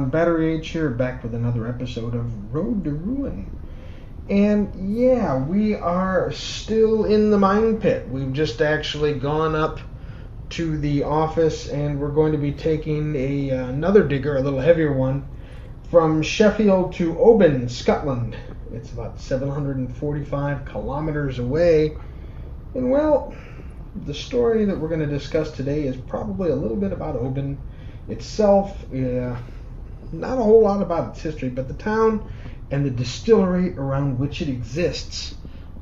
everyone, Battery H here, back with another episode of Road to Ruin. And yeah, we are still in the mine pit. We've just actually gone up to the office and we're going to be taking another digger, a little heavier one, from Sheffield to Oban, Scotland. It's about 745 kilometers away. And well, the story that we're going to discuss today is probably a little bit about Oban itself. Not a whole lot about its history, but the town and the distillery around which it exists.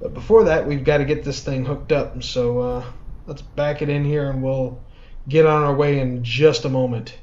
But before that, we've got to get this thing hooked up. So let's back it in here and we'll get on our way in just a moment.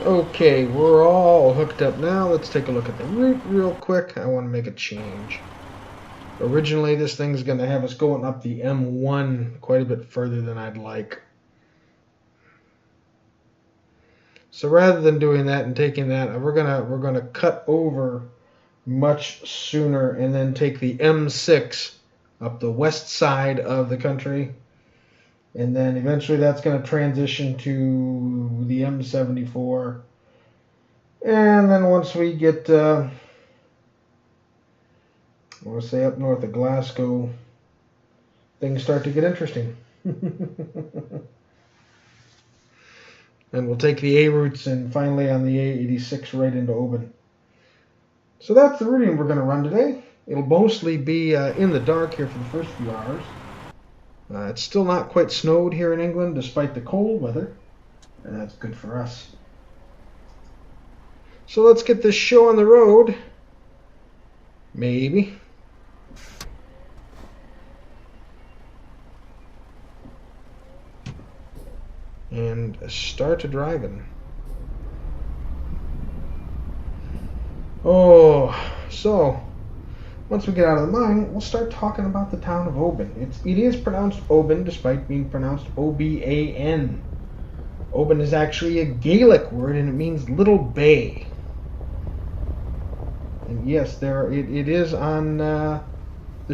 Okay, we're all hooked up now. Let's take a look at the route real quick. I want to make a change. Originally, this thing's going to have us going up the M1 quite a bit further than I'd like. So rather than doing that and taking that, we're gonna cut over much sooner and then take the M6 up the west side of the country. And then eventually that's going to transition to the M74. And then once we get, I want to say up north of Glasgow, things start to get interesting. And we'll take the A routes and finally on the A86 right into Oban. So that's the routing we're going to run today. It'll mostly be in the dark here for the first few hours. It's still not quite snowed here in England despite the cold weather, and that's good for us. So let's get this show on the road. Maybe. And start driving. Oh, so once we get out of the mine, we'll start talking about the town of Oban. It is pronounced Oban, despite being pronounced O-B-A-N. Oban is actually a Gaelic word, and it means little bay. And yes, it is on the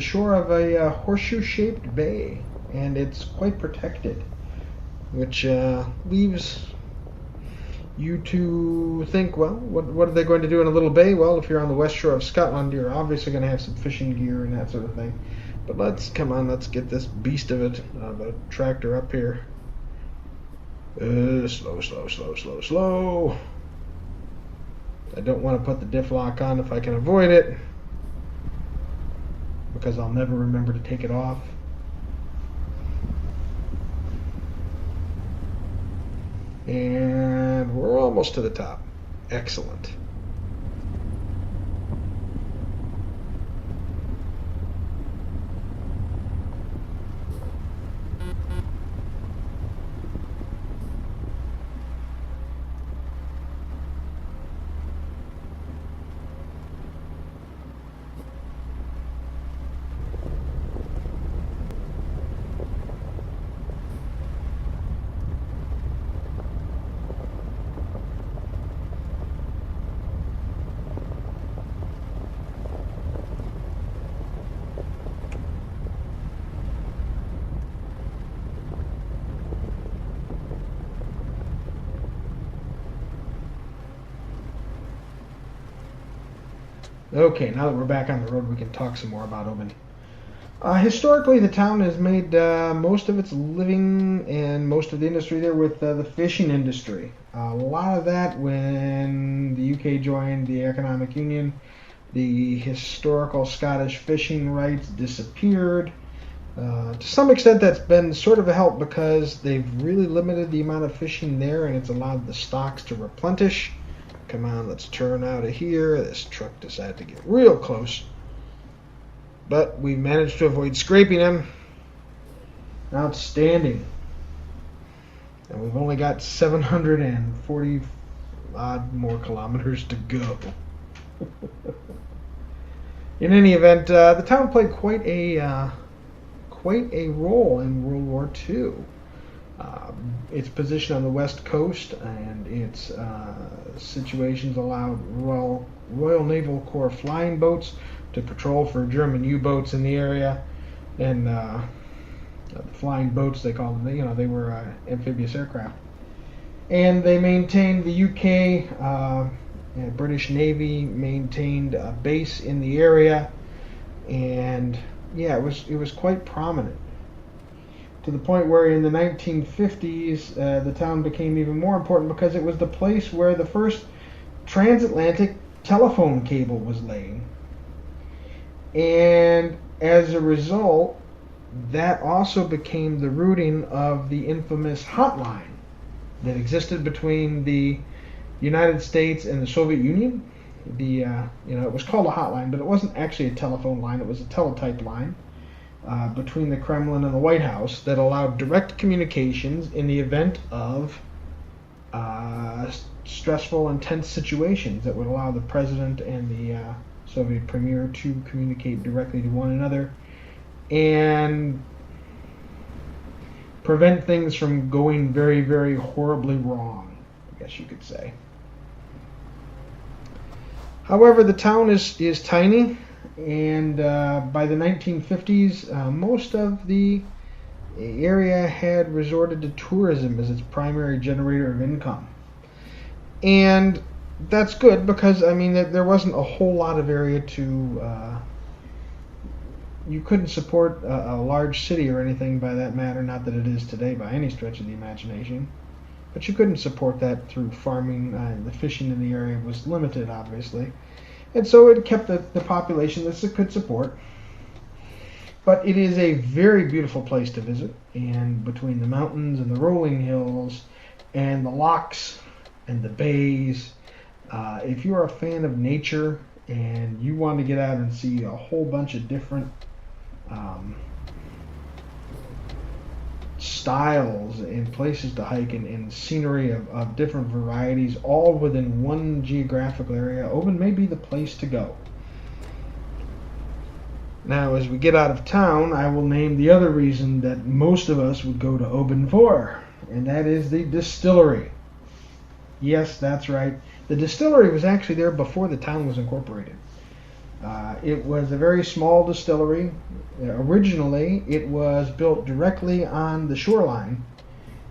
shore of a horseshoe-shaped bay, and it's quite protected, which leaves you to think, well, what are they going to do in a little bay? Well, if you're on the west shore of Scotland, you're obviously going to have some fishing gear and that sort of thing. But let's get this beast of a tractor up here. Slow. I don't want to put the diff lock on if I can avoid it, because I'll never remember to take it off. And we're almost to the top. Excellent. Okay, now that we're back on the road, we can talk some more about Oban. Historically, the town has made most of its living and most of the industry there with the fishing industry. A lot of that when the UK joined the Economic Union, the historical Scottish fishing rights disappeared. To some extent, that's been sort of a help because they've really limited the amount of fishing there, and it's allowed the stocks to replenish, come on, let's turn out of here. This truck decided to get real close. But we managed to avoid scraping him. Outstanding. And we've only got 740 odd more kilometers to go. In any event, the town played quite a role in World War II. Its position on the west coast and its situations allowed Royal Naval Corps flying boats to patrol for German U-boats in the area, and the flying boats, they called them, they were amphibious aircraft. And they maintained, the UK British Navy maintained a base in the area, and yeah, it was quite prominent, to the point where in the 1950s the town became even more important because it was the place where the first transatlantic telephone cable was laid. And as a result, that also became the routing of the infamous hotline that existed between the United States and the Soviet Union. It was called a hotline, but it wasn't actually a telephone line. It was a teletype line between the Kremlin and the White House that allowed direct communications in the event of stressful, intense situations that would allow the president and the Soviet premier to communicate directly to one another and prevent things from going very, very horribly wrong, I guess you could say. However, the town is tiny, and by the 1950s, most of the area had resorted to tourism as its primary generator of income. And that's good because, there wasn't a whole lot of area to... you couldn't support a large city or anything by that matter, not that it is today by any stretch of the imagination. But you couldn't support that through farming. The fishing in the area was limited, obviously. And so it kept the population that it could support. But it is a very beautiful place to visit. And between the mountains and the rolling hills and the locks and the bays, if you're a fan of nature and you want to get out and see a whole bunch of different styles and places to hike and scenery of different varieties, all within one geographical area, Oban may be the place to go. Now, as we get out of town, I will name the other reason that most of us would go to Oban for, and that is the distillery. Yes, that's right. The distillery was actually there before the town was incorporated. It was a very small distillery. Originally, it was built directly on the shoreline.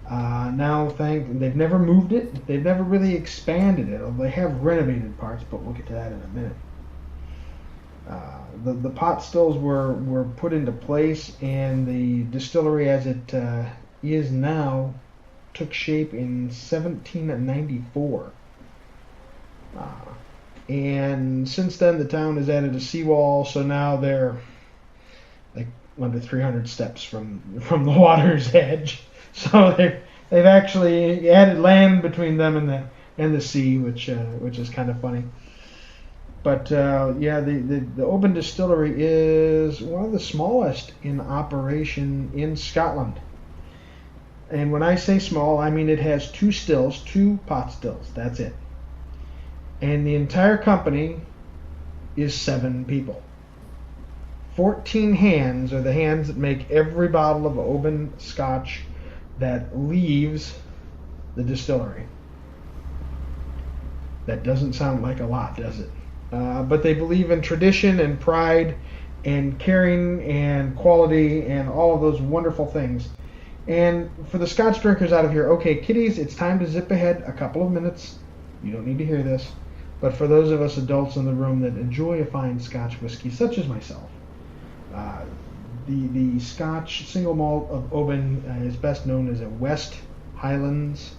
They've never moved it. They've never really expanded it. They have renovated parts, but we'll get to that in a minute. The pot stills were put into place, and the distillery as it is now took shape in 1794. And since then, the town has added a seawall, so now they're like under 300 steps from the water's edge. So they've actually added land between them and the sea, which is kind of funny. But the Oban Distillery is one of the smallest in operation in Scotland. And when I say small, I mean it has 2 pot stills. That's it. And the entire company is 7 people. 14 hands are the hands that make every bottle of Oban Scotch that leaves the distillery. That doesn't sound like a lot, does it? But they believe in tradition and pride and caring and quality and all of those wonderful things. And for the Scotch drinkers out of here, okay, kiddies, it's time to zip ahead a couple of minutes. You don't need to hear this. But for those of us adults in the room that enjoy a fine Scotch whiskey, such as myself, the Scotch single malt of Oban is best known as a West Highlands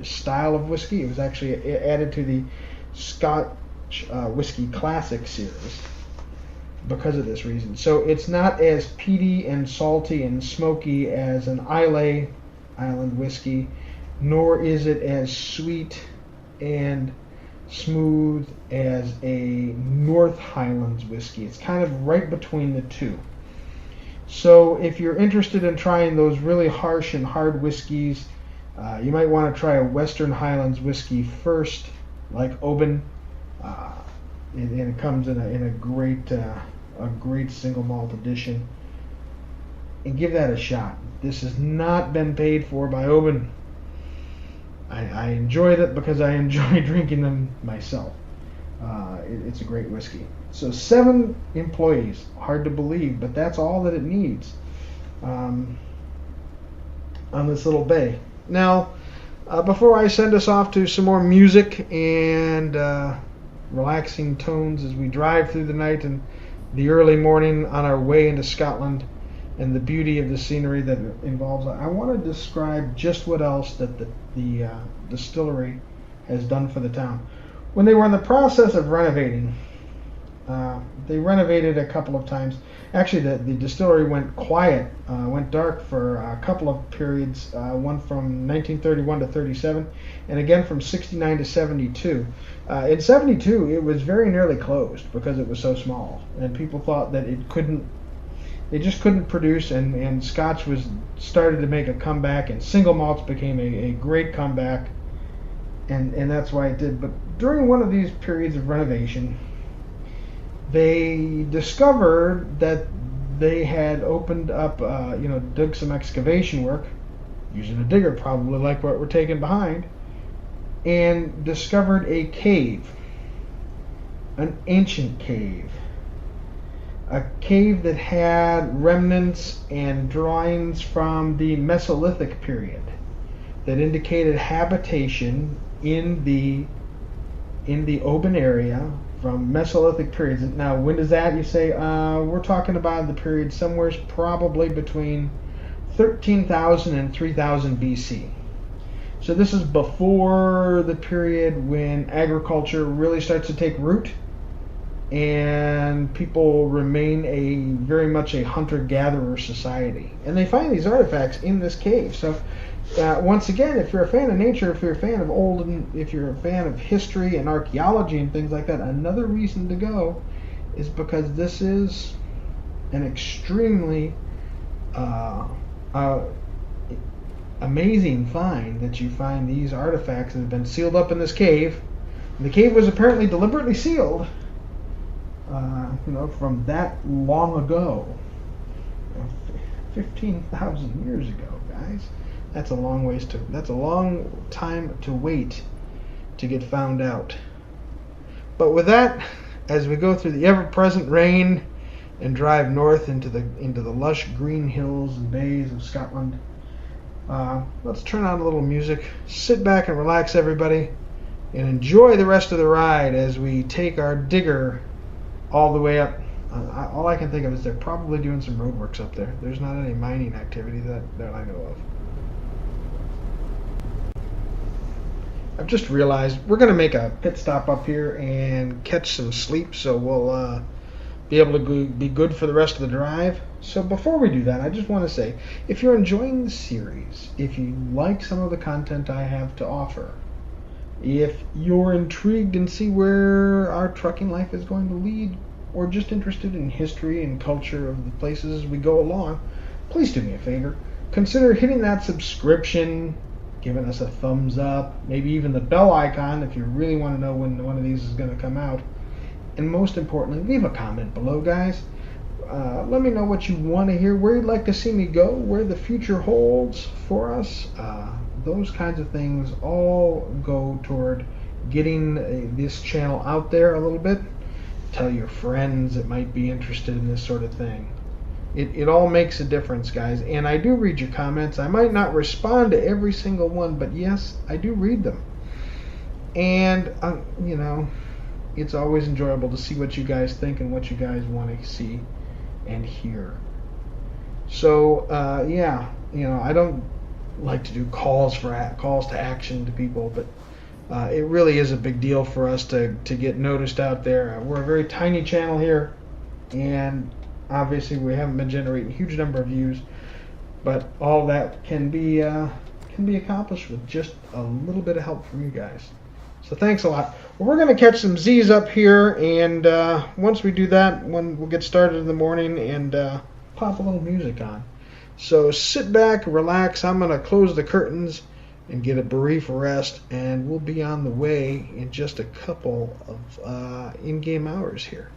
style of whiskey. It was actually added to the Scotch Whiskey Classic series because of this reason. So it's not as peaty and salty and smoky as an Islay Island whiskey, nor is it as sweet and smooth as a North Highlands whiskey. It's kind of right between the two. So if you're interested in trying those really harsh and hard whiskeys, you might want to try a Western Highlands whiskey first, like Oban, and it comes in a great single malt edition. And give that a shot. This has not been paid for by Oban. I enjoyed it because I enjoy drinking them myself. It's a great whiskey. So 7 employees, hard to believe, but that's all that it needs on this little bay. Now, before I send us off to some more music and relaxing tones as we drive through the night and the early morning on our way into Scotland and the beauty of the scenery that it involves, I want to describe just what else that the distillery has done for the town. When they were in the process of renovating, they renovated a couple of times. Actually, the distillery went quiet, went dark for a couple of periods, one from 1931 to 37, and again from 69 to 72. In 72, it was very nearly closed because it was so small, and people thought that they just couldn't produce, and Scotch started to make a comeback, and single malts became a great comeback, and that's why it did. But during one of these periods of renovation, they discovered that they had opened up, dug some excavation work, using a digger probably like what we're taking behind, and discovered a cave, an ancient cave. A cave that had remnants and drawings from the Mesolithic period that indicated habitation in the Oban area from Mesolithic periods. Now, when is that? You say, we're talking about the period somewhere probably between 13,000 and 3,000 BC. So this is before the period when agriculture really starts to take root and people remain very much a hunter-gatherer society. And they find these artifacts in this cave. So once again, if you're a fan of nature, if you're a fan of if you're a fan of history and archaeology and things like that, another reason to go is because this is an extremely amazing find, that you find these artifacts that have been sealed up in this cave. And the cave was apparently deliberately sealed, from that long ago, 15,000 years ago, guys. That's a long time to wait to get found out. But with that, as we go through the ever-present rain and drive north into the lush green hills and bays of Scotland, let's turn on a little music, sit back and relax, everybody, and enjoy the rest of the ride as we take our digger all the way up. All I can think of is they're probably doing some roadworks up there. There's not any mining activity that I know of. I've just realized we're going to make a pit stop up here and catch some sleep, so we'll be able to be good for the rest of the drive. So before we do that, I just want to say, if you're enjoying the series, if you like some of the content I have to offer, if you're intrigued and see where our trucking life is going to lead, or just interested in history and culture of the places as we go along, please do me a favor. Consider hitting that subscription, giving us a thumbs up, maybe even the bell icon if you really want to know when one of these is going to come out. And most importantly, leave a comment below, guys. Let me know what you want to hear, where you'd like to see me go, where the future holds for us. Those kinds of things all go toward getting this channel out there a little bit. Tell your friends that might be interested in this sort of thing. It all makes a difference, guys. And I do read your comments. I might not respond to every single one, but yes, I do read them. And, it's always enjoyable to see what you guys think and what you guys want to see and hear. So, I don't like to do calls to action to people, but it really is a big deal for us to get noticed out there. We're a very tiny channel here, and obviously we haven't been generating a huge number of views, but all that can be accomplished with just a little bit of help from you guys. So thanks a lot. We're going to catch some Z's up here, and once we do that, we'll get started in the morning and pop a little music on. So sit back, relax. I'm going to close the curtains and get a brief rest, and we'll be on the way in just a couple of in-game hours here.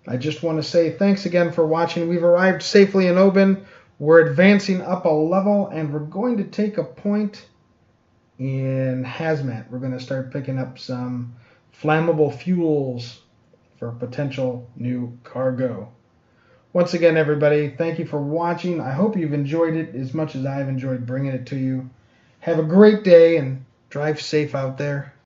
I just want to say thanks again for watching. We've arrived safely in Oban. We're advancing up a level, and we're going to take a point in hazmat. We're going to start picking up some flammable fuels for potential new cargo. Once again, everybody, thank you for watching. I hope you've enjoyed it as much as I've enjoyed bringing it to you. Have a great day and drive safe out there.